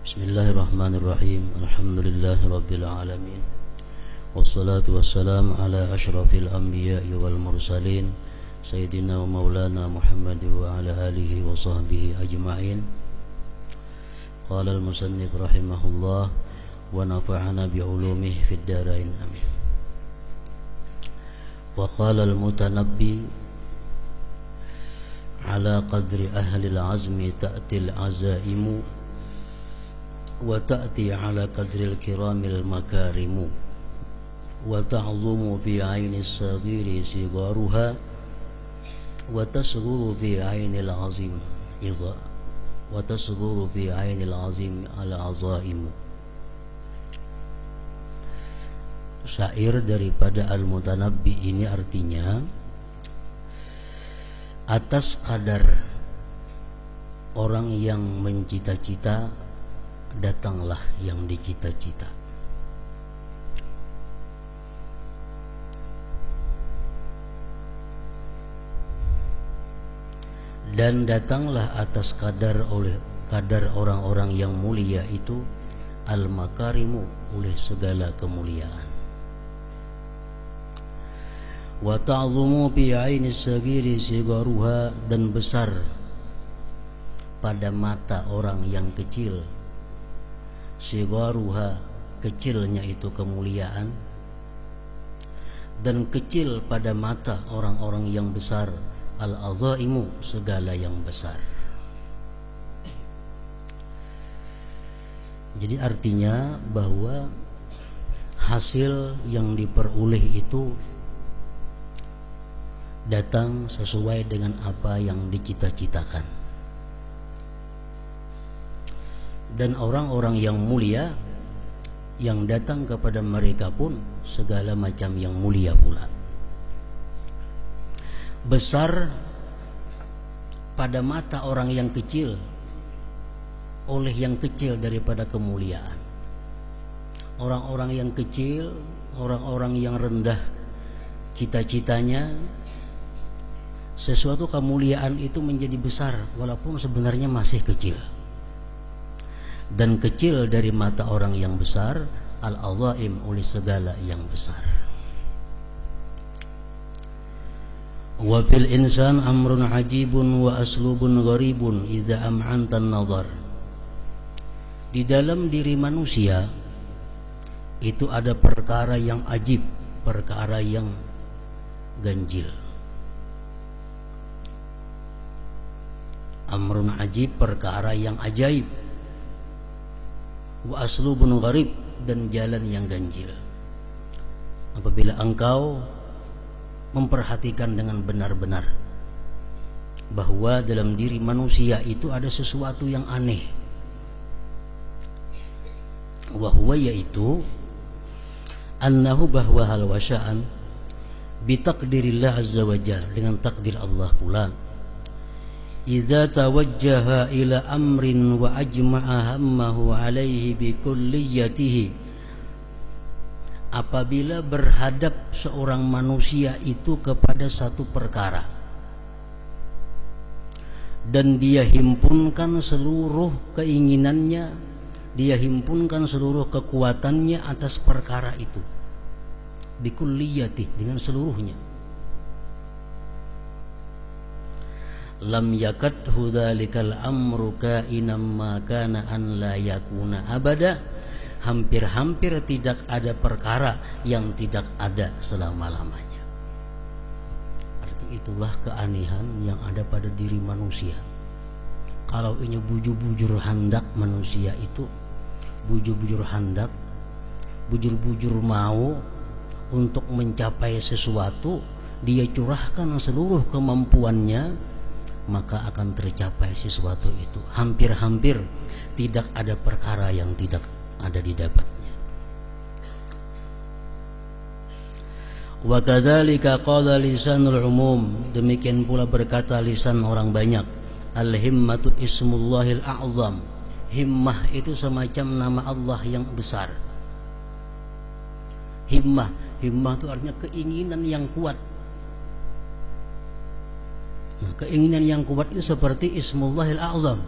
Bismillahirrahmanirrahim. Alhamdulillahirabbil alamin. Wassalatu wassalamu ala asyrafil anbiya'i wal mursalin sayyidina wa maulana Muhammad wa ala alihi wa sahbihi ajma'in. Qala al-musannif rahimahullah wa nafa'ana bi ulumihi fid dharain amin. Wa qala al-mutanabbi ala qadri ahli al-azmi ta'ti al-azaimu wa ta'ti ala qadri al-kiramil makarimu wa ta'zumu fi ayni as-saghiri sigaruha wa tasghuru fi ayni al-azim idha wa tasghuru fi ayni al-azim al-azaimu. Syair daripada Al-Mutanabbi ini artinya, atas kadar orang yang mencita-cita, datanglah yang dicita-cita. Dan datanglah atas kadar orang-orang yang mulia itu al-makarimu, oleh segala kemuliaan. Wa ta'zumu bi 'aini as-sagiri sigaruha, dan besar pada mata orang yang kecil, sigaruha, kecilnya itu kemuliaan, dan kecil pada mata orang-orang yang besar, al-azaimu, segala yang besar. Jadi artinya bahwa hasil yang diperoleh itu datang sesuai dengan apa yang dicita-citakan. Dan orang-orang yang mulia, yang datang kepada mereka pun segala macam yang mulia pula. Besar pada mata orang yang kecil, oleh yang kecil daripada kemuliaan. Orang-orang yang kecil, orang-orang yang rendah cita-citanya, sesuatu kemuliaan itu menjadi besar walaupun sebenarnya masih kecil. Dan kecil dari mata orang yang besar, al-azaim, oleh segala yang besar. Wa fil insan amrun ajibun wa aslubun gharibun idza am'anta an-nazar. Di dalam diri manusia itu ada perkara yang ajib, perkara yang ganjil. Amrun ajib, perkara yang ajaib, wa aslubun gharib, dan jalan yang ganjil. Apabila engkau memperhatikan dengan benar-benar bahwa dalam diri manusia itu ada sesuatu yang aneh, wahwa, yaitu annahu, bahwa hal wasya'an bitaqdirillah azza wa jalla, dengan takdir Allah pula, idza tawajjaha ila amrin wa ajma'a hammahu alaihi bi kulliyatihi, apabila berhadap seorang manusia itu kepada satu perkara dan dia himpunkan seluruh keinginannya, dia himpunkan seluruh kekuatannya atas perkara itu, bi kulliyatihi, dengan seluruhnya, lam yakadhu dzalikal amru kainam ma kana an la yakuna abada, hampir-hampir tidak ada perkara yang tidak ada selama-lamanya. Arti itulah keanehan yang ada pada diri manusia. Kalau ini bujur-bujur hendak manusia itu, bujur-bujur hendak, bujur-bujur mau untuk mencapai sesuatu, dia curahkan seluruh kemampuannya, maka akan tercapai sesuatu itu. Hampir-hampir tidak ada perkara yang tidak ada didapatnya. Wa kadzalika qala lisanul umum, demikian pula berkata lisan orang banyak. Al-himmatu ismullahil a'zam, himmah itu semacam nama Allah yang besar. Himmah itu artinya keinginan yang kuat. Nah, keinginan yang kuat itu seperti Ismullahil A'zam.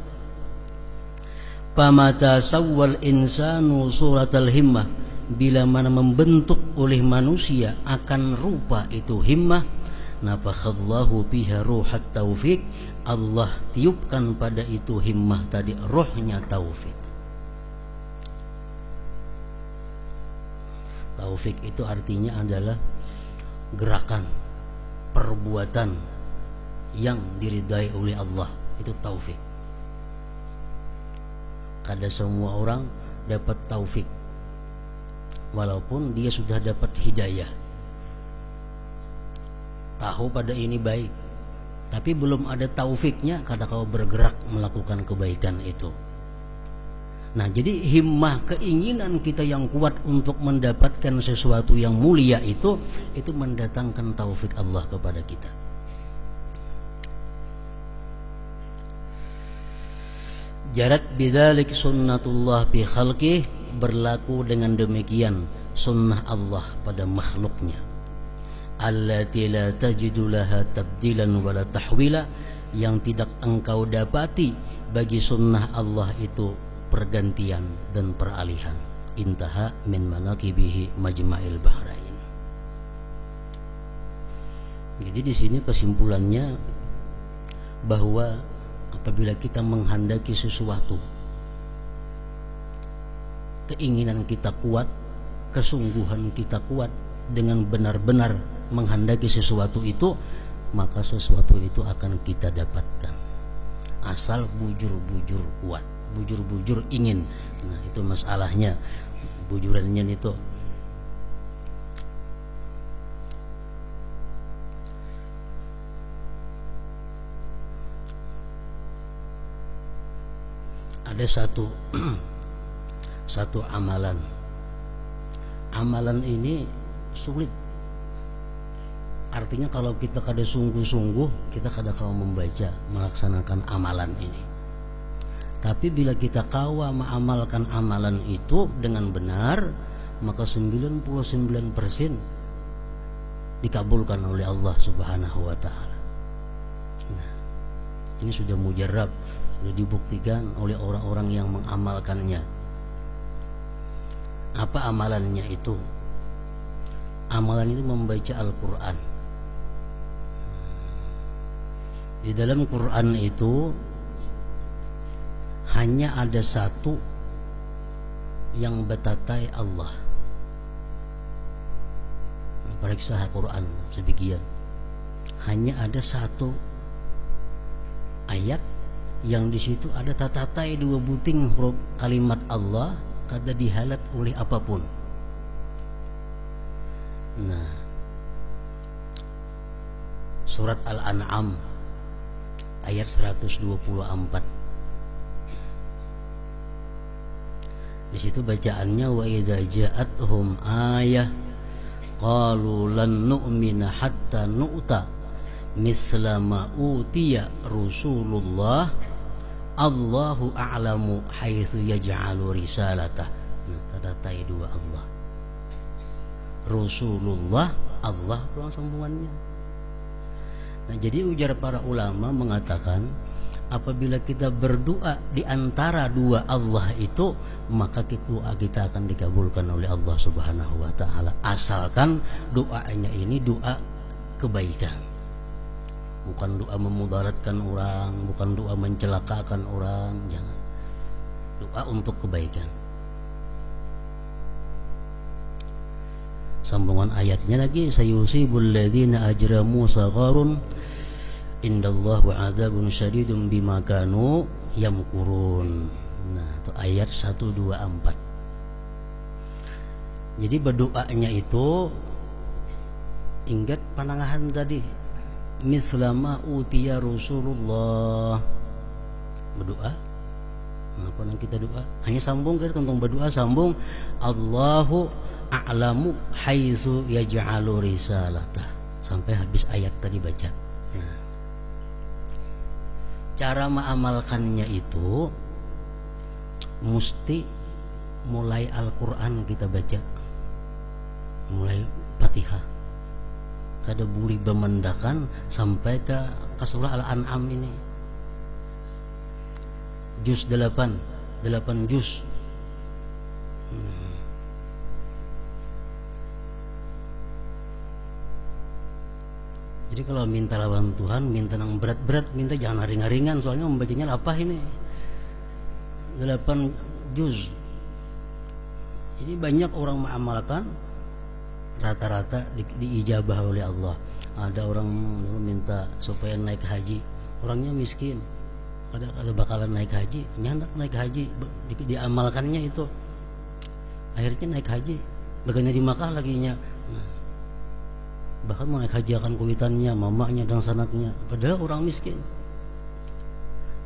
Famata sawwal insanu suratal himmah, bila mana membentuk oleh manusia akan rupa itu himmah, nafakhadallahu biha ruhat taufik, Allah tiupkan pada itu himmah tadi rohnya taufik. Taufik itu artinya adalah gerakan, perbuatan yang diridai oleh Allah, itu taufik. Kada semua orang dapat taufik, walaupun dia sudah dapat hidayah, tahu pada ini baik, tapi belum ada taufiknya kada kau bergerak melakukan kebaikan itu. Nah, jadi himmah, keinginan kita yang kuat untuk mendapatkan sesuatu yang mulia itu mendatangkan taufik Allah kepada kita. Jarat bidzalik sunnatullah fi khalqih, berlaku dengan demikian sunnah Allah pada makhluknya. Allati la tajidu laha tabdilan wala tahwila, yang tidak engkau dapati bagi sunnah Allah itu pergantian dan peralihan. Intaha min manaqibihi majma'il bahrain. Jadi di sini kesimpulannya bahwa apabila kita menghendaki sesuatu, keinginan kita kuat, kesungguhan kita kuat, dengan benar-benar menghendaki sesuatu itu, maka sesuatu itu akan kita dapatkan. Asal bujur-bujur kuat, bujur-bujur ingin. Nah, itu masalahnya. Bujurannya itu ada satu amalan. Amalan ini sulit. Artinya kalau kita kada sungguh-sungguh, kita kada kau membaca, melaksanakan amalan ini. Tapi bila kita kawa mengamalkan amalan itu dengan benar, maka 99% dikabulkan oleh Allah Subhanahu wa taala. Nah, ini sudah mujarab, sudah dibuktikan oleh orang-orang yang mengamalkannya. Apa amalannya itu? Amalan itu membaca Al-Quran. Di dalam Quran itu hanya ada satu yang betatai Allah. Periksa Quran sebagian. Hanya ada satu ayat yang di situ ada tatatai dua buting huruf kalimat Allah, kada dihalat oleh apapun. Nah, surat Al-An'am ayat 124. Di situ bacaannya wa idza ja'atuhum ayah qalu lan nu'mina hatta nu'ta misla ma utiya Rasulullah Allahu a'lamu haitsu yaj'alu risalatah. Nah, tatatai dua Allah. Rasulullah, Allah ruang sambungannya. Nah, jadi ujar para ulama mengatakan apabila kita berdoa di antara dua Allah itu, maka doa kita akan dikabulkan oleh Allah Subhanahu wa taala, asalkan doanya ini doa kebaikan. Bukan doa memudaratkan orang, bukan doa mencelakakan orang, jangan. Doa untuk kebaikan. Sambungan ayatnya lagi, sayusibul ladzina ajramu sagharun indallahu azabun syadidun bima kanu yamkurun. Nah, itu ayat 124. Jadi berdoanya itu ingat panangahan tadi, mislama utiya Rasulullah. Berdoa apa yang kita doa? Hanya sambung kan tentang berdoa, sambung Allahu a'lamu haitsu yaj'alu risalatah sampai habis ayat tadi baca. Nah, cara mengamalkannya itu mesti mulai Al-Quran kita baca, mulai Fatihah, kada boleh bemendakan sampai ke surah Al-An'am ini juz 8 8 juz. Jadi kalau minta lawan Tuhan, minta yang berat-berat, minta jangan ringan-ringan, soalnya membacanya lapah ini. 8 juz. Jadi banyak orang mengamalkan, rata-rata diijabah oleh Allah. Ada orang minta supaya naik haji, orangnya miskin, ada bakalan naik haji, nyandak naik haji, diamalkannya itu, akhirnya naik haji, bagiannya di Makkah laginya. Bahkan mau naik haji akan kuitannya, mamanya dan sanatnya, padahal orang miskin.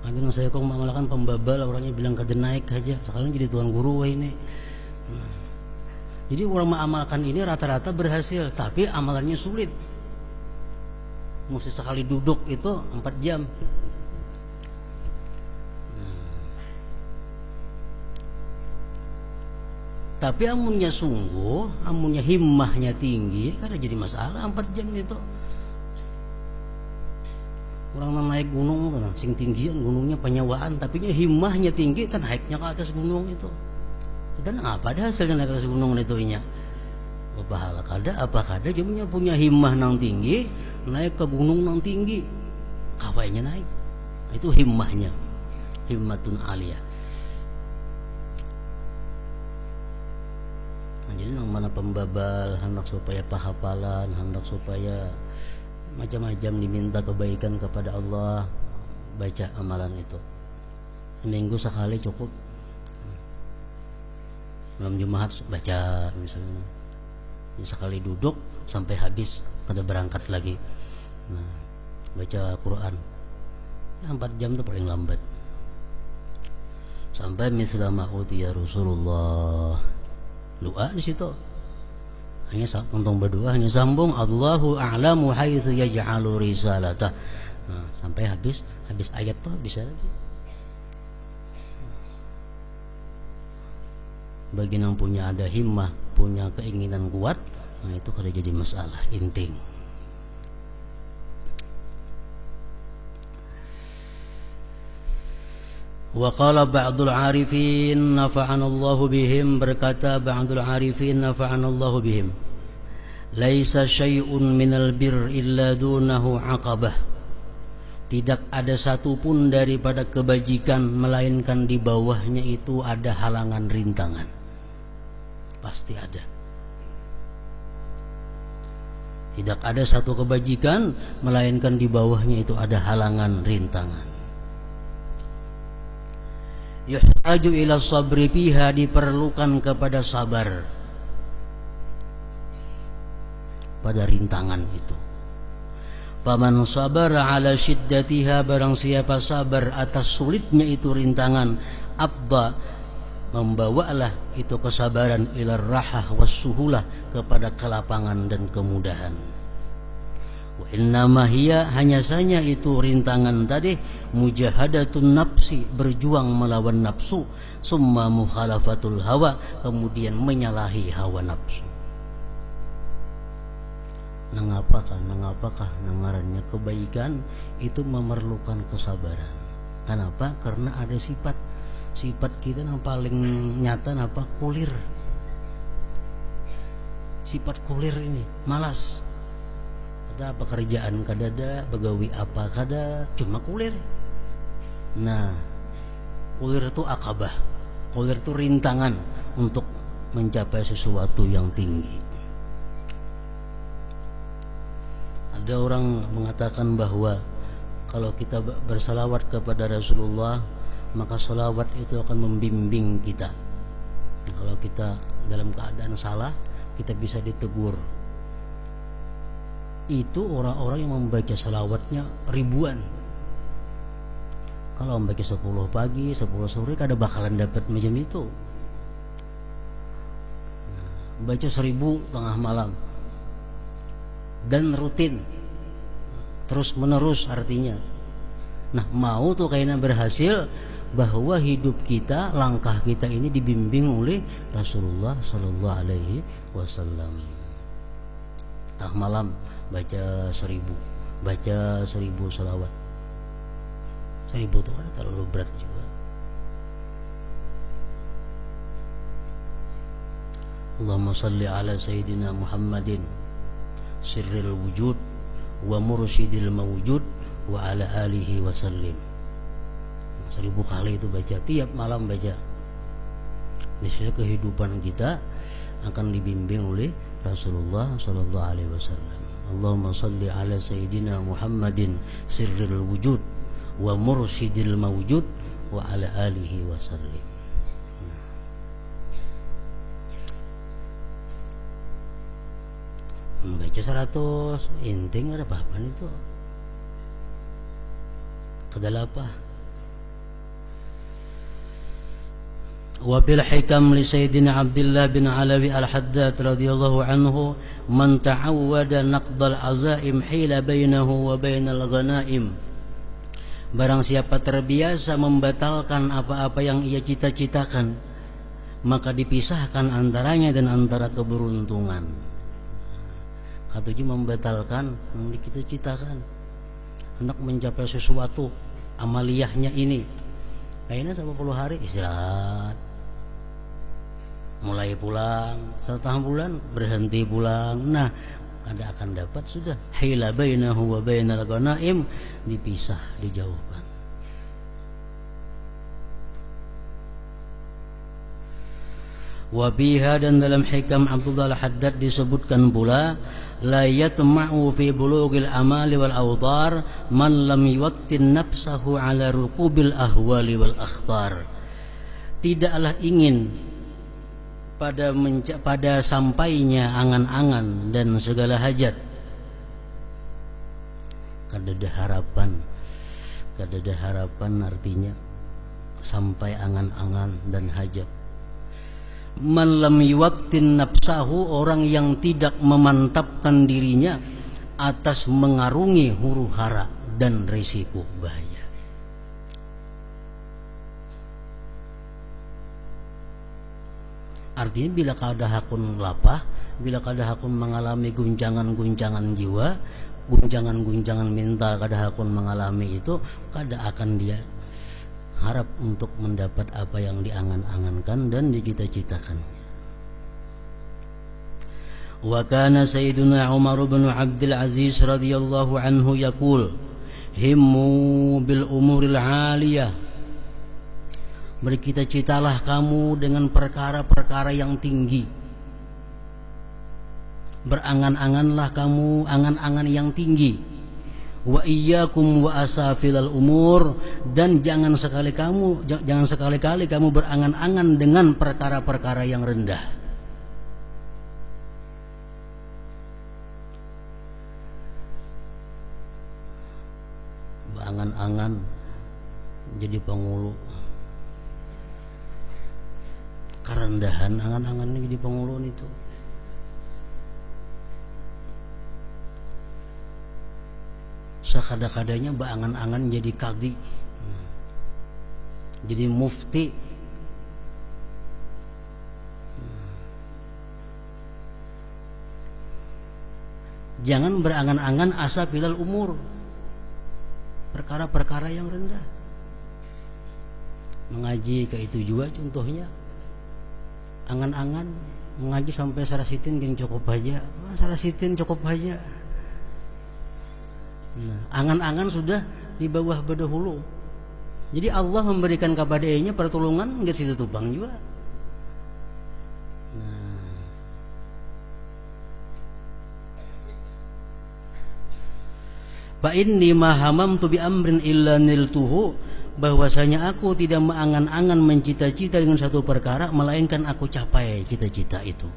Akhirnya saya kok mengamalkan pembabal, orangnya bilang kada naik aja, sekarang jadi tuan guru ini. Jadi orang mengamalkan ini rata-rata berhasil, tapi amalannya sulit. Mesti sekali duduk itu 4 jam. Tapi amunnya sungguh, amunnya himmahnya tinggi, kada jadi masalah 4 jam itu. Orang naik gunung kan, sing tinggian gunungnya penyewaan, tapi himmahnya tinggi kan naiknya ke atas gunung itu. Dan apa ada hasilnya naik ke atas gunung itu nya? Pahala kada, apa kada cuma punya himmah nang tinggi, naik ke gunung nang tinggi. Apanya naik? Itu himmahnya. Himmatun aliyah. Nah, jadi nang mana pembabal hendak supaya pahapalan, hendak supaya macam-macam diminta kebaikan kepada Allah, baca amalan itu. Seminggu sekali cukup. Malam Jumat baca misalnya, sekali duduk sampai habis, kada berangkat lagi. Nah, baca Quran 4 jam itu paling lambat. Sampai misla ma'uti ya Rasulullah, doa di situ. Hanya untung berdoa, hanya sambung Allahu a'lamu haitsu yaj'alu risalatah. Nah, sampai habis ayat tuh bisa lagi. Bagi yang punya ada himmah, punya keinginan kuat, nah itu kada jadi masalah, inting. Wa qala ba'dul 'arifin nafa'ana Allahu bihim, berkata ba'dul 'arifin nafa'ana Allahu bihim, laisa syai'un minal bir illa dunahu 'aqabah. Tidak ada satu pun daripada kebajikan melainkan di bawahnya itu ada halangan rintangan. Pasti ada. Tidak ada satu kebajikan melainkan di bawahnya itu ada halangan rintangan. Yuhtaju ila sabri fiha, diperlukan kepada sabar pada rintangan itu. Faman sabara ala syiddatiha, barang siapa sabar atas sulitnya itu rintangan, abba, membawalah itu kesabaran ila rahah wassuhulah, kepada kelapangan dan kemudahan. Wa innama hiya, hanya saja itu rintangan tadi, mujahadatun nafsi, berjuang melawan nafsu, summa mukhalafatul hawa, kemudian menyalahi hawa nafsu. Nangapakah nangarannya kebaikan itu memerlukan kesabaran. Kenapa? Karena ada sifat kita yang paling nyata apa? Kulir. Sifat kulir ini malas. Ada pekerjaan kadada, begawi apa kada, cuma kulir. Nah, kulir itu akabah, kulir itu rintangan untuk mencapai sesuatu yang tinggi. Ada orang mengatakan bahwa kalau kita bersalawat kepada Rasulullah, maka salawat itu akan membimbing kita. Nah, kalau kita dalam keadaan salah, kita bisa ditegur. Itu orang-orang yang membaca salawatnya ribuan. Kalau membaca 10 pagi, 10 sore, kada bakalan dapat macam itu. Baca 1000 tengah malam dan rutin, terus menerus artinya. Nah, mau tuh kayaknya berhasil, bahwa hidup kita, langkah kita ini dibimbing oleh Rasulullah Sallallahu Alaihi Wasallam. Tengah malam baca 1000 salawat. 1000 itu kan terlalu berat juga. Allahumma salli ala Sayyidina Muhammadin sirril wujud wa mursyidil mawjud wa ala alihi wa sallim. 1000 kali itu baca, tiap malam baca. Niscaya kehidupan kita akan dibimbing oleh Rasulullah sallallahu alaihi wasallam. Allahumma salli ala Sayyidina Muhammadin sirril wujud wa mursyidil mawjud wa ala alihi wa sallim. Membaca 100 inting ada apa-apa itu? Kedalapa. Wa bil hikam li Sayyidina Abdullah bin Alawi al-Haddad radhiyallahu anhu, man ta'awwada naqdal azaim hila bainahu wa bainal ghanaim. Barang siapa terbiasa membatalkan apa-apa yang ia cita-citakan, maka dipisahkan antaranya dan antara keberuntungan. Katuji membatalkan yang kita citakan. Hendak mencapai sesuatu, amaliyahnya ini. Kayaknya 10 hari istirahat. Mulai pulang, setengah bulan berhenti pulang. Nah, ada akan dapat sudah hila bainahu wa bainal ghanaim, dipisah, dijauhkan. Wa biha, dan dalam hikam Abdullah al-Haddad disebutkan pula, la yatma'u fi bulughil amali wal awtar man lam yuwattin nafsahu ala rukubil ahwali wal akhtar. Tidaklah ingin pada sampainya angan-angan dan segala hajat. Kadada harapan artinya sampai angan-angan dan hajat. Man lam yuwattin nafsahu, orang yang tidak memantapkan dirinya atas mengarungi huru hara dan risiko bahaya. Artinya bila kada hakun lapah, bila kada hakun mengalami guncangan-guncangan jiwa, guncangan-guncangan mental kada hakun mengalami itu, kada akan dia harap untuk mendapat apa yang diangan-angankan dan dicita-citakan. Wa kana Sayyiduna Umar bin Abdul Aziz radhiyallahu anhu yaqul, himmu bil umuril aliyah. Bercita-citalah kamu dengan perkara-perkara yang tinggi. Berangan-anganlah kamu angan-angan yang tinggi. Wa iyyakum wa asafilal umur, dan jangan sekali-kali kamu berangan-angan dengan perkara-perkara yang rendah. Berangan-angan jadi pengulu, kerendahan angan-angannya jadi pengulu itu. Sekada-kadanya beangan-angan jadi kadi, jadi mufti. Jangan berangan-angan asafilal umur, perkara-perkara yang rendah. Mengaji ke itu juga contohnya. Angan-angan mengaji sampai sarasitin yang cukup aja. Sarasitin cukup aja. Nah, angan-angan sudah di bawah bedahulu. Jadi Allah memberikan kepada nya pertolongan enggak situ tubang juga. Nah, fa inni ma hamamtu bi amrin illa niltuhu, bahwasanya aku tidak mengangan-angan mencita-cita dengan satu perkara melainkan aku capai cita-cita itu.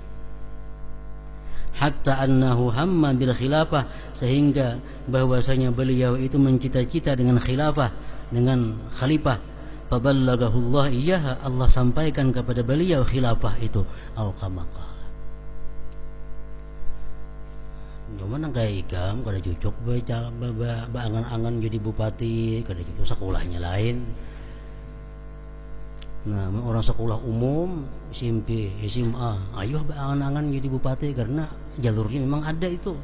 Hatta annahu hamma bil khilafah, sehingga bahwasanya beliau itu mencita-cita dengan khilafah, dengan khalifah. Faballaghahu Allah iyyaha, Allah sampaikan kepada beliau khilafah itu. Au kama qala. Cuma nang kayak ikam kada cocok baca angan-angan jadi bupati, kada cocok sekolahnya lain. Nah, orang sekolah umum, SMP, SMA, ayo berangan-angan jadi bupati karena jalurnya memang ada itu.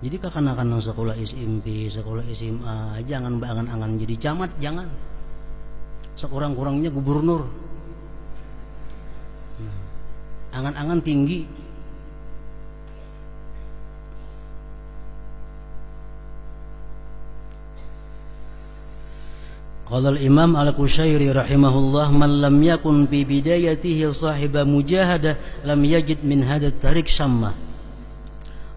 Jadi kakan-kakan sekolah SMP, sekolah SMA, jangan berangan-angan jadi camat, jangan. Sekurang-kurangnya gubernur. angan-angan tinggi. Qala al-Imam Al-Qushairi rahimahullah, man lam yakun bi bidayatihi sahiba mujahadah lam yajid min hadat tarik syamma.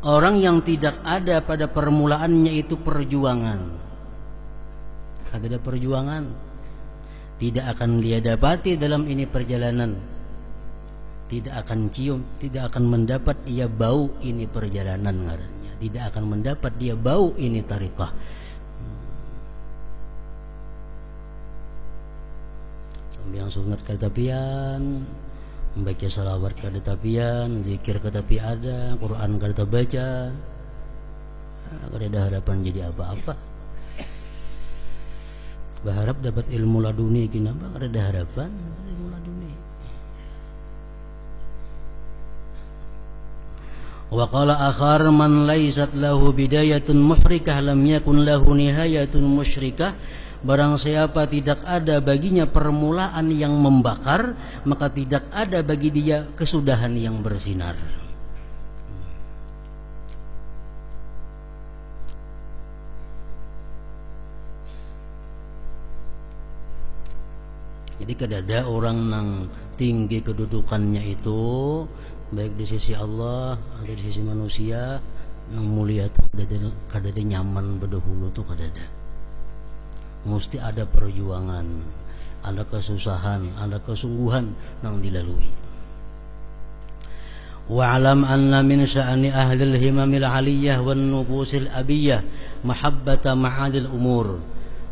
Orang yang tidak ada pada permulaannya itu perjuangan. Ada perjuangan, tidak akan dia dapati dalam ini perjalanan. Tidak akan cium, tidak akan mendapat ia bau ini perjalanan ngarannya. Tidak akan mendapat dia bau ini tariqah. Yang sunat kada tapian, membaca salawat kada tapian, zikir kada tapi ada, Quran kada baca, kada ada harapan jadi apa-apa. Berharap dapat ilmu laduni, kenapa kada ada harapan ilmu laduni. Wa qala akhar man laysat lahu bidayatun muhrikah lam yakun lahu nihayatun musyrikah. Barang siapa tidak ada baginya permulaan yang membakar, maka tidak ada bagi dia kesudahan yang bersinar. Jadi kadada orang nang tinggi kedudukannya itu, baik di sisi Allah atau di sisi manusia, nang mulia tuh kadada nyaman berdahulu tuh kadada. Mesti ada perjuangan, ada kesusahan, ada kesungguhan yang dilalui. Wa'alam anna min sya'ni ahlil himamil aliyah wan nufusil abiyah mahabbata ma'adil umur.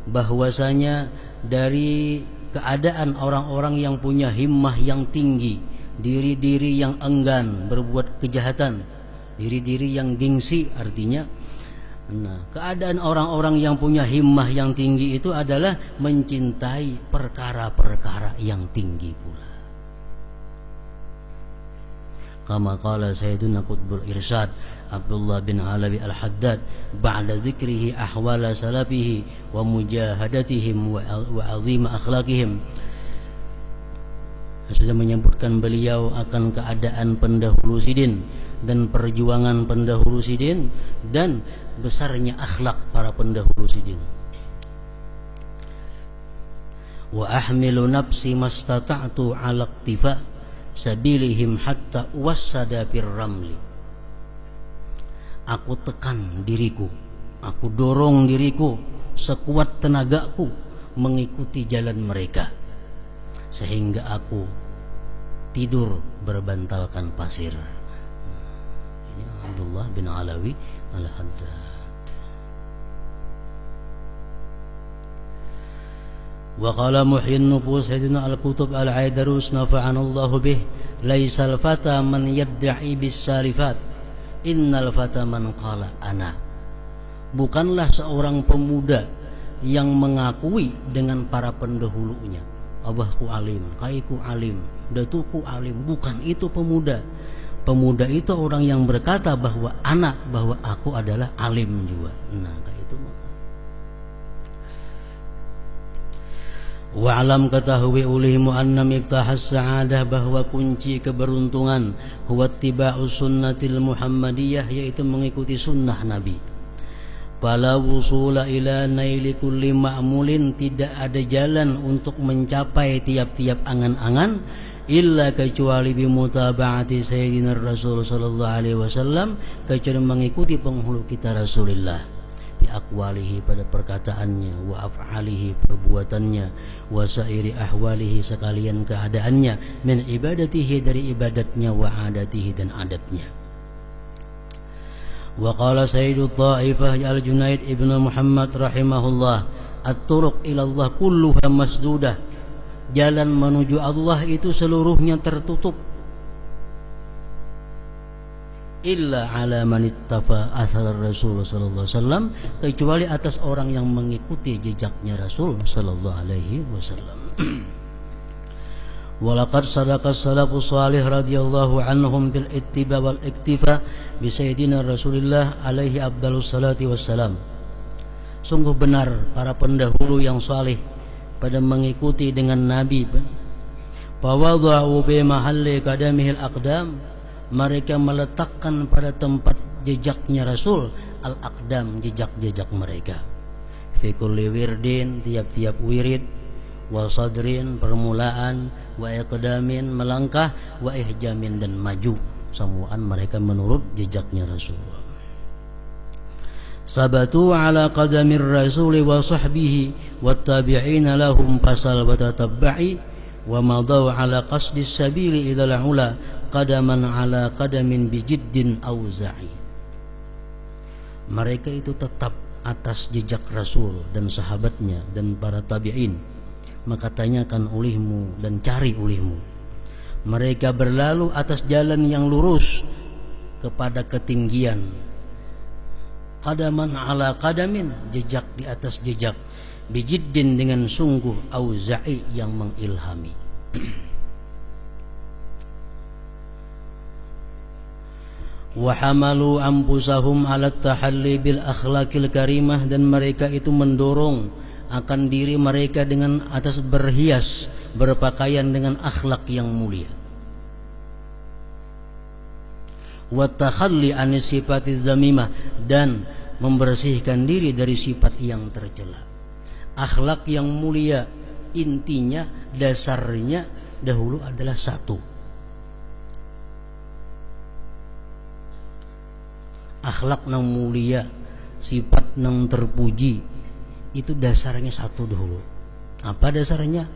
Bahwasanya dari keadaan orang-orang yang punya himmah yang tinggi, diri-diri yang enggan berbuat kejahatan, diri-diri yang gengsi, artinya keadaan orang-orang yang punya himmah yang tinggi itu adalah mencintai perkara-perkara yang tinggi pula. Kama qala Sayyiduna Qutbul Irsyad Abdullah bin Alawi Al-Haddad ba'da dzikrihi ahwala salafihi wa mujahadatihim wa azima akhlaqihim. Sudah menyebutkan beliau akan keadaan pendahulu sidin dan perjuangan pendahulu sidin dan besarnya akhlak para pendahulu sidin. Wa ahmilu nafsi mastata'tu 'ala iktifa sabilihim hatta wassada fir ramli. Aku tekan diriku, aku dorong diriku sekuat tenagaku mengikuti jalan mereka sehingga aku tidur berbantalkan pasir. Ini Abdullah bin Alawi Al-Haddad. Wa qala muhyin nufus Sayyidina Al-Qutub Al-Aidarus nafa'ana Allah bih, laisal fata man yadda'i bis salifat, innal fata man qala ana. Bukanlah seorang pemuda yang mengakui dengan para pendahulunya, abahku alim, kaiku alim, datuku alim. Bukan itu pemuda. Pemuda itu orang yang berkata bahwa anak, bahwa aku adalah alim juga. Nah, kayak itu maka. Wa'alam ketahui ulihimu anna miftahas sa'adah, bahwa kunci keberuntungan huwa ittiba'us sunnatil Muhammadiyah, yaitu mengikuti sunnah Nabi. Fala wusula ila naili kulli ma'mulin, tidak ada jalan untuk mencapai tiap-tiap angan-angan illa kecuali bimutaba'ati sayyidina Rasul sallallahu alaihi wasallam, kecuali mengikuti penghulu kita Rasulullah, bi aqwalihi pada perkataannya, wa af'alihi perbuatannya, wa sairi ahwalihi sekalian keadaannya, min ibadatihi dari ibadatnya, wa adatihi dan adatnya. Wa qala sayyidut ta'ifah al-Junaid ibn Muhammad rahimahullah, at-turuq ila Allah kulluha masdudah, jalan menuju Allah itu seluruhnya tertutup, illa ala man ittafa athar Rasul sallallahu alaihi wasallam, kecuali atas orang yang mengikuti jejaknya Rasul sallallahu alaihi wasallam. Walaqad sadaqa salafus salih radhiyallahu anhum bil ittiba wal iktifa bi sayyidina Rasulillah alaihi afdhalus salati wassalam. Sungguh benar para pendahulu yang saleh pada mengikuti dengan Nabi, Fawadha'u bi mahalli qadamihil aqdam, mereka meletakkan pada tempat jejaknya Rasul al-aqdam, jejak-jejak mereka. Fi kulli wirdin, tiap-tiap wirid, wa sadrin, permulaan, wa iqdamin, melangkah, wa ihjamin, dan maju. Semuaan mereka menurut jejaknya Rasul. Sabatu ala qadamir rasuli wa sahbihi wattabi'ina lahum fasal wa tatabba'i wa madaw ala qasdis sabili idal ula qadaman ala qadamin bijiddin auza'i. Mereka itu tetap atas jejak Rasul dan sahabatnya dan para tabi'in, maka tanyakan olehmu dan cari olehmu. Mereka berlalu atas jalan yang lurus kepada ketinggian, qadaman ala qadamin, jejak di atas jejak, bijiddin, dengan sungguh, auza'i, yang mengilhami. Wa hamalu anfusahum ala tahalli bil akhlaqil karimah, dan mereka itu mendorong akan diri mereka dengan atas berhias, berpakaian dengan akhlak yang mulia. Wa takhalli an sifatiz zamimah, dan membersihkan diri dari sifat yang tercela. Akhlak yang mulia intinya, dasarnya dahulu adalah satu. Akhlak yang mulia, sifat yang terpuji, itu dasarnya satu dahulu. Apa dasarnya?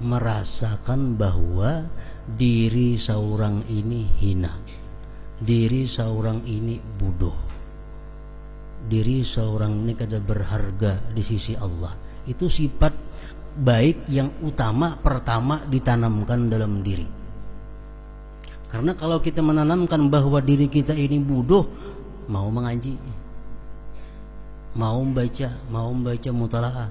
Merasakan bahwa diri seorang ini hina, diri seorang ini bodoh, diri seorang ini kada berharga di sisi Allah. Itu sifat baik yang utama, pertama ditanamkan dalam diri. Karena kalau kita menanamkan bahwa diri kita ini bodoh, mau mengaji, mau membaca mutalaah.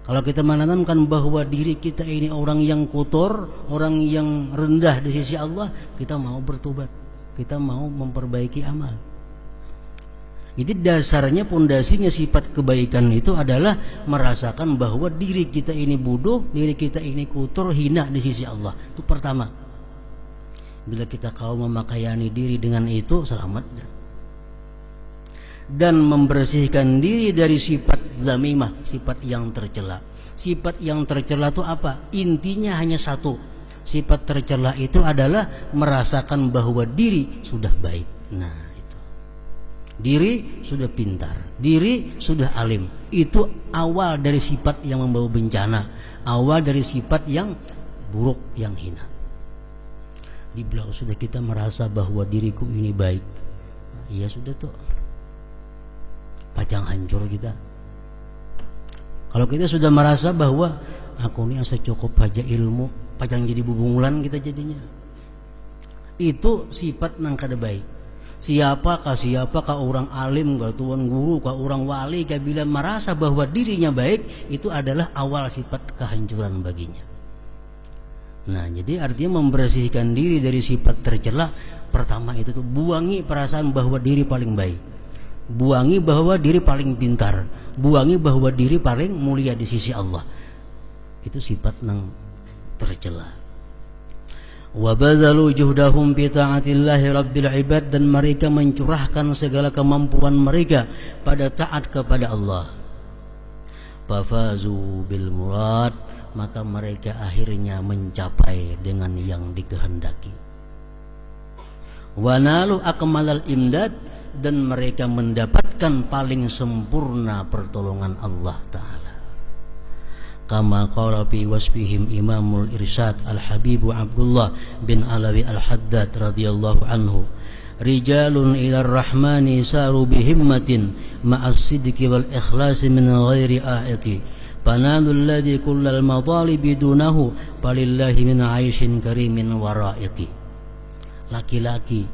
Kalau kita menanamkan bahwa diri kita ini orang yang kotor, orang yang rendah di sisi Allah, kita mau bertobat, kita mau memperbaiki amal. Jadi dasarnya, pondasinya sifat kebaikan itu adalah merasakan bahwa diri kita ini bodoh, diri kita ini kotor, hina di sisi Allah. Itu pertama. Bila kita kau memakaiani diri dengan itu, selamat. Dan membersihkan diri dari sifat zamimah, sifat yang tercela. Sifat yang tercela itu apa? Intinya hanya satu. Sifat tercela itu adalah merasakan bahwa diri sudah baik. Nah, itu. Diri sudah pintar, diri sudah alim. Itu awal dari sifat yang membawa bencana, awal dari sifat yang buruk, yang hina. Di belakang sudah kita merasa bahwa diriku ini baik, ya sudah tuh, pacang hancur kita. Kalau kita sudah merasa bahwa aku ini asa cukup aja ilmu, pacang jadi bubungulan kita jadinya. Itu sifat nang kada baik. Siapakah orang alim, kah tuan guru, kah orang wali, kah bila merasa bahwa dirinya baik, itu adalah awal sifat kehancuran baginya. Nah, jadi artinya membersihkan diri dari sifat tercela, pertama itu tuh buangi perasaan bahwa diri paling baik, buangi bahwa diri paling pintar, buangi bahwa diri paling mulia di sisi Allah. Itu sifat yang tercela. Wa badzalu juhdahum fi ta'atillahi rabbil ibad, dan mereka mencurahkan segala kemampuan mereka pada taat kepada Allah. Fafazu bil murad, maka mereka akhirnya mencapai dengan yang dikehendaki. Wa nalu akmalal imdad, dan mereka mendapatkan paling sempurna pertolongan Allah Ta'ala. Kama qala fi wasfihim Imamul Irsyad Al-Habibu Abdullah bin Alawi Al-Haddad radhiyallahu anhu, rijalun ila rahmani saru bihimmatin ma'as sidqi wal ikhlasi min ghairi a'iqi, fanalul ladhi kullal madalibi dunahu, falillahi min aishin karimin wara'iqi. Laki-laki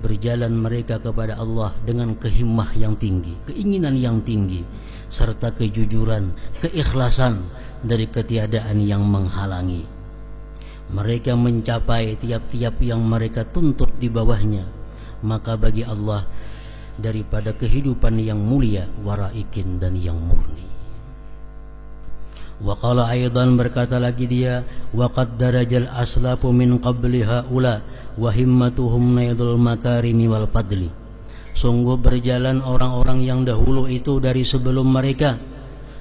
berjalan mereka kepada Allah dengan kehimmah yang tinggi, keinginan yang tinggi, serta kejujuran, keikhlasan dari ketiadaan yang menghalangi. Mereka mencapai tiap-tiap yang mereka tuntut di bawahnya, maka bagi Allah daripada kehidupan yang mulia, waraikin, dan yang murni. Wa qala aidan, berkata lagi dia, wa qad darajal aslafu min qabli haula wa himmatuhum naidul makarimi wal fadli. Sungguh berjalan orang-orang yang dahulu itu dari sebelum mereka,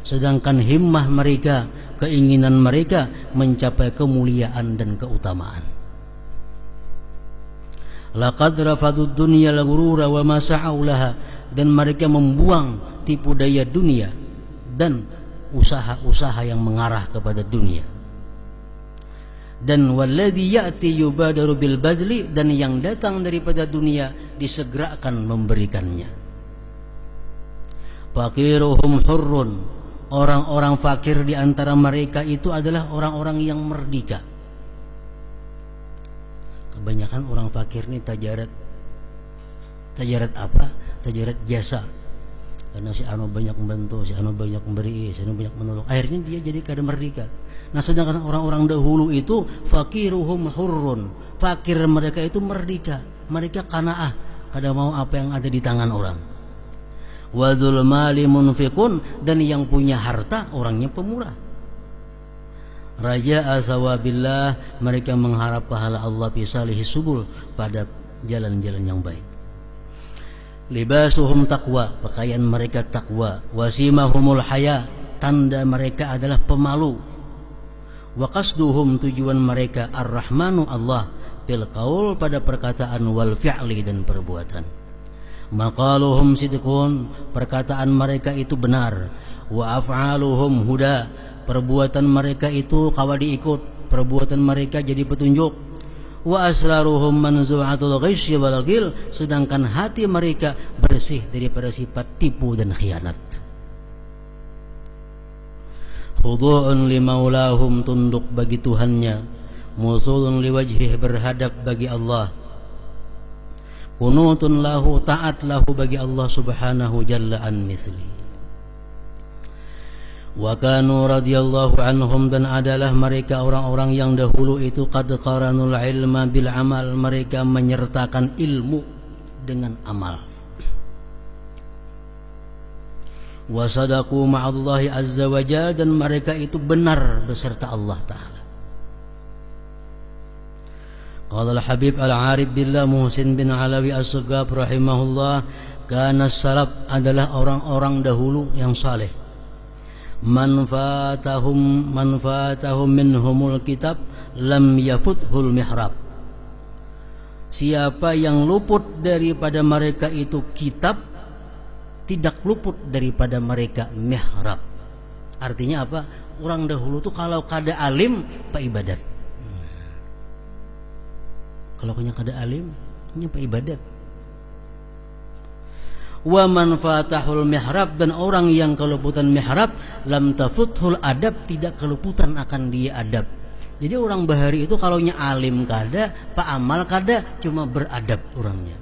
sedangkan himmah mereka, keinginan mereka mencapai kemuliaan dan keutamaan. Laqad rafadud dunya al-ghurura wa ma sa'au laha, dan mereka membuang tipu daya dunia dan usaha-usaha yang mengarah kepada dunia. Dan walladzi ya'ti yubadaru bil bazli, dan yang datang daripada dunia disegerakan memberikannya. Faqiruhum hurrun, orang-orang fakir di antara mereka itu adalah orang-orang yang merdeka. Kebanyakan orang fakir ini tajarat apa? Tajarat jasa. Karena si anu banyak membantu, si anu banyak memberi, si anu banyak menolong. Akhirnya dia jadi kada merdeka. Nah, sedangkan orang-orang dahulu itu fakiruhum hurrun, fakir mereka itu merdeka. Mereka qanaah, kada mau apa yang ada di tangan orang. Wa dzul mali munfiqun, dan yang punya harta orangnya pemurah. Raja'a thawabillah, mereka mengharap pahala Allah fi salihi subul, pada jalan-jalan yang baik. Libasuhum taqwa, pakaian mereka takwa. Wasimahumul haya, tanda mereka adalah pemalu. Wa qasduhum, tujuan mereka ar-rahmanu Allah, bil qaul, pada perkataan, wal fi'li, dan perbuatan. Maqaluhum sidqun, perkataan mereka itu benar. Wa af'aluhum huda, perbuatan mereka itu kawa diikut, perbuatan mereka jadi petunjuk. Wa asraruhum manzu'atul ghisy wal ghil, sedangkan hati mereka bersih daripada sifat tipu dan khianat. Khudu'un li maulahum, tunduk bagi Tuhannya. Musulun li wajhih, berhadap bagi Allah. Qunutun lahu, taat lahu bagi Allah subhanahu jalla an mithli. Wa kanu radhiyallahu anhum, dan adalah mereka orang-orang yang dahulu itu qad qaranul ilma bil amal, mereka menyertakan ilmu dengan amal. Wa sadaqu ma'allahi azza wa jalla, dan mereka itu benar beserta Allah Ta'ala. Qala al-Habib al-Arif billah Muhsin bin Alawi as-Sagab rahimahullah, kana salaf, adalah orang-orang dahulu yang saleh. Manfaatahum minhumul kitab lam yafuthul mihrab. Siapa yang luput daripada mereka itu kitab, tidak luput daripada mereka mihrab. Artinya apa? Orang dahulu tuh kalau kada alim pak ibadat. Kalau kada alim, pak ibadat. Wa man fatahul mihrab, dan orang yang keluputan mihrab, lam tafuthul adab, tidak keluputan akan dia adab. Jadi orang bahari itu kalaunya alim kada, pak amal kada, cuma beradab orangnya.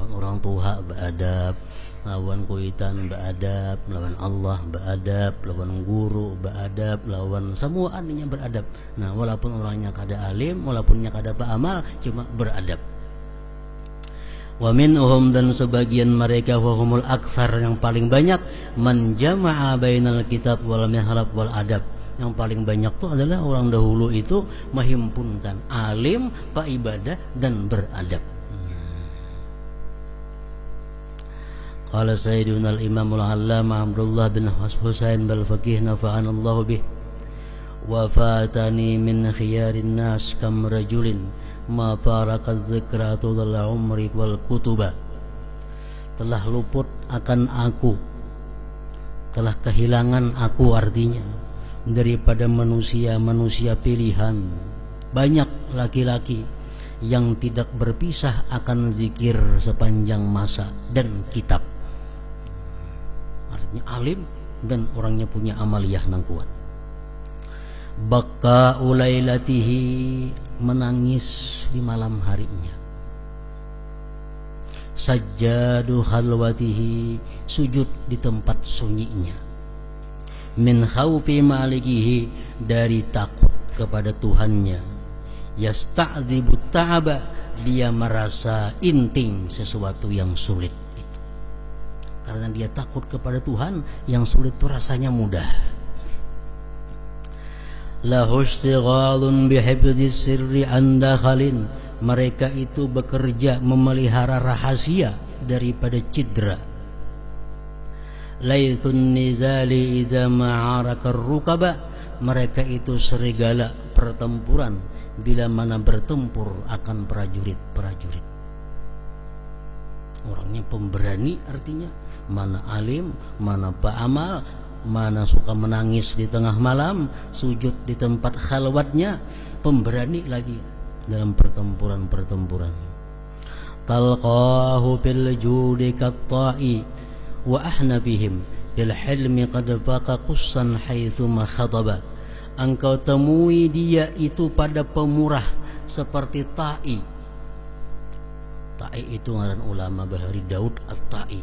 Orang tua beradab, lawan kuitan beradab, lawan Allah beradab, lawan guru beadab, lawan semua aninya beradab. Nah, walaupun orangnya kada alim, walaupunnya kada pak amal, cuma beradab. Wa minhum, dan sebagian mereka, wahumul aktsar, yang paling banyak, man jama'a bainal kitab wal mihrab wal adab. Yang paling banyak itu adalah orang dahulu itu menghimpunkan alim, pak ibadah, dan beradab. Qala sayyiduna al-imam al-allama Abdullah bin Husain bal faqih nafa'anallahu bih, wa fatani min khiyarin nas kam rajulin ma faraqaz zikra tudal umri wal kutuba. Telah luput akan aku, telah kehilangan aku, artinya daripada manusia pilihan. Banyak laki-laki yang tidak berpisah akan zikir sepanjang masa dan kitab. Artinya alim dan orangnya punya amaliyah nang kuat. Baka ulailatihi, menangis di malam harinya. Sajjadu khalwatihi, sujud di tempat sunyinya. Min khaufi malikihi, dari takut kepada Tuhannya. Yasta'dzibu ta'aba, dia merasa inting sesuatu yang sulit itu. Karena dia takut kepada Tuhan, yang sulit itu rasanya mudah. lahu istighalun bihifdhis sirri an dakhalin, mereka itu bekerja memelihara rahasia daripada cidra. Laithun nizali idza ma'araka rukaba, mereka itu serigala pertempuran bila mana bertempur akan prajurit-prajurit. Orangnya pemberani, artinya mana alim, mana pa'amal, mana suka menangis di tengah malam, sujud di tempat khalwatnya, pemberani lagi dalam pertempuran-pertempuran. Talqahu bil judi katta'i wa ahnabihim bil hilmi qad faqa qussan haitsu ma khataba. Engkau temui dia itu pada pemurah seperti ta'i. Ta'i itu ngaran ulama Bahari Daud At-Ta'i,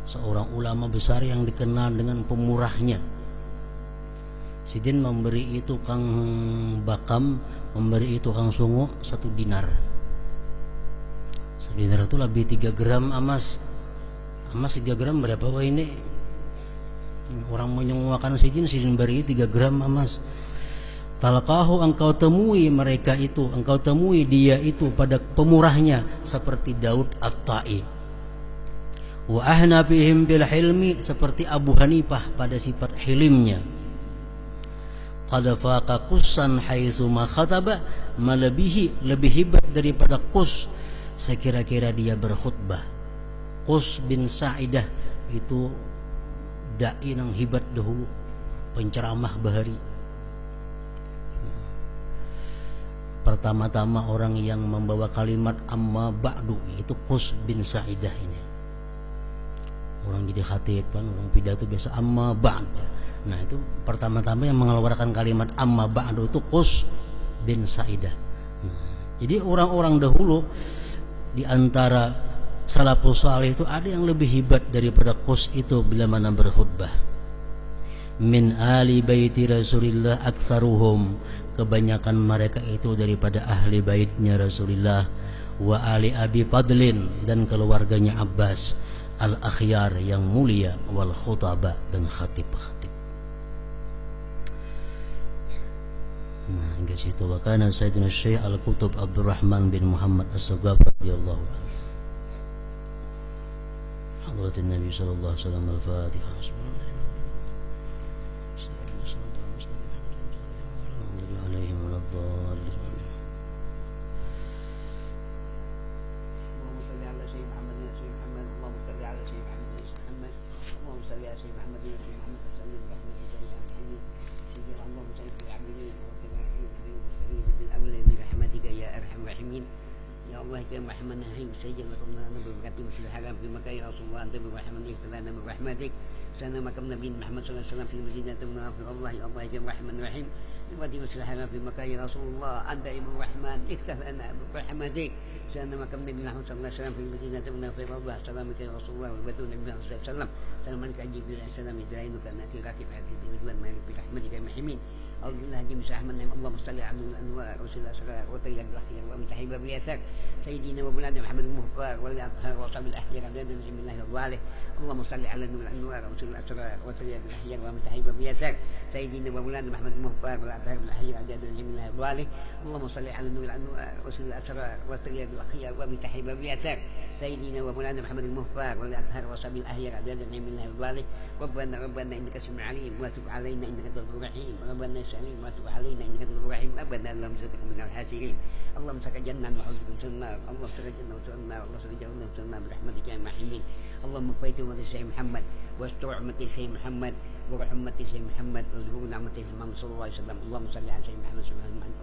seorang ulama besar yang dikenal dengan pemurahnya. Sidin memberi itu Kang Bakam, memberi itu Kang Sungu 1 dinar. 1 dinar itu lebih 3 gram emas. Emas 3 gram berapa wah ini? Orang menyuakan Sidin beri 3 gram emas. Talqahu, engkau temui mereka itu, engkau temui dia itu pada pemurahnya seperti Daud At-Ta'i. Wa ahnabihim bil hilmi, seperti Abu Hanifah pada sifat hilimnya. Qad faqa qussan haitsu ma khataba, melebihi, lebih hebat daripada Qus sekira-kira dia berkhutbah. Qus bin Sa'idah itu dai yang hebat dahulu, penceramah Bahari. Pertama-tama orang yang membawa kalimat amma ba'du itu Qus bin Sa'idah ini. Orang jadi khatib kan, orang pidato biasa amma ba'd. Nah itu pertama-tama yang mengeluarkan kalimat amma ba'du itu Qus bin Sa'idah. Jadi orang-orang dahulu di antara salafus salih itu ada yang lebih hebat daripada Qus itu bila mana berkhutbah. Min ali baiti Rasulillah aktsaruhum, kebanyakan mereka itu daripada ahli baitnya Rasulullah. Wa ali Abi Fadlin, dan keluarganya Abbas al-akhyar yang mulia, wal khutaba, dan khatib-khatib. Nah, hingga situ wa kana Sayyidina Syekh Al-Qutub Abdurrahman bin Muhammad As-Sagaf radhiyallahu anhu. Hadratin Nabi sallallahu alaihi wasallam. Al-Fatihah. عليهم ولا الضالين. اللهم صل على سيدنا محمد يا سيدنا محمد. اللهم صل على سيدنا محمد يا سيدنا محمد. اللهم صل على سيدنا محمد يا سيدنا محمد. وسلم برحمتك يا محمد. سيدي اللهم صل في العابدين والمستغفرين والمستغيثين بالاولى برحمتك يا ارحم الراحمين. يا الله يا محمد نحيي سيدنا لكم لنا ببركاته مسجد الحرام في مكه يا رسول الله، انت برحمتك فلنا برحمتك. سنة مكم نبي محمد صلى الله عليه وسلم في المدينة المنورة. الله يا الله يا الرحمن الرحيم. نودي مسجد الحرام في مكة يا رسول الله، أنت يا الرحمن افتح لنا برحمتك. سنة مكم نبي محمد صلى الله عليه وسلم في المدينة المنورة. الله سلامك يا رسول الله والبدو النبي محمد صلى الله عليه وسلم. سلام عليك جبريل عليه السلام يزاينك أنك راكب حديث بدوان مالك برحمتك يا محمين. أعوذ بالله من الرحمن الرحيم. اللهم صل على الأنوار رسول الأسرار وطيب الأخيار ومتحب بياسك سيدنا ومولانا محمد المختار والأطهار وصحب الأحيار عدد من الله الوالي. اللهم صل على الأنوار رسول الأسرار وطيب الأحيار ومتحب بياسك سيدنا ومولانا محمد المختار والأطهار الأحيار عدد من الله الوالي. اللهم صل على الأنوار رسول الأسرار وطيب الأخيار ومتحب بياسك سيدنا ومولانا محمد المختار والأطهار وصحب الأحيار عدد من الله الوالي. ربنا إنك سميع عليم وتب علينا إنك تواب رحيم. ربنا سليم وتب علينا إنك تواب رحيم. أبدا اللهم زدك من الحاسرين. اللهم سك جنة وحوزك من النار. اللهم سك جنة النار. اللهم سك جنة النار برحمتك يا محمين. اللهم بيت أمة الشيخ محمد واستر أمة الشيخ محمد وارحم أمة الشيخ محمد واذكر نعمة الشيخ محمد صلى الله عليه وسلم. اللهم صل على سيدنا محمد.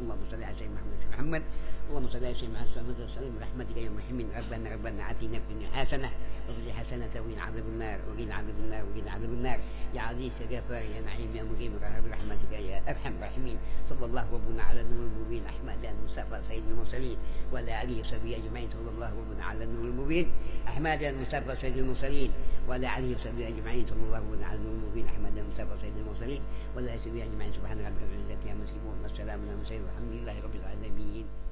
اللهم صل على سيدنا محمد. اللهم صل على سيدنا محمد وسلم برحمتك يا محمين. ربنا آتنا في الدنيا حسنة وفي حسنة وقنا عذاب النار وقنا عذاب النار وقنا عذاب النار يا عزيز يا غفار يا نعيم يا مقيم برحمتك يا أرحم الراحمين. صلى الله ربنا على نور المبين أحمد المصطفى سيد المرسلين وعلى آله وصحبه أجمعين. صلى الله ربنا على النور المبين أحمد المصطفى سيد المرسلين وعلى آله وصحبه أجمعين. صلى الله ربنا على النور المبين أحمد المصطفى سيد المرسلين وعلى آله وصحبه أجمعين. سبحان ربك رب العزة عما يصفون والسلام على المرسلين والحمد لله رب العالمين.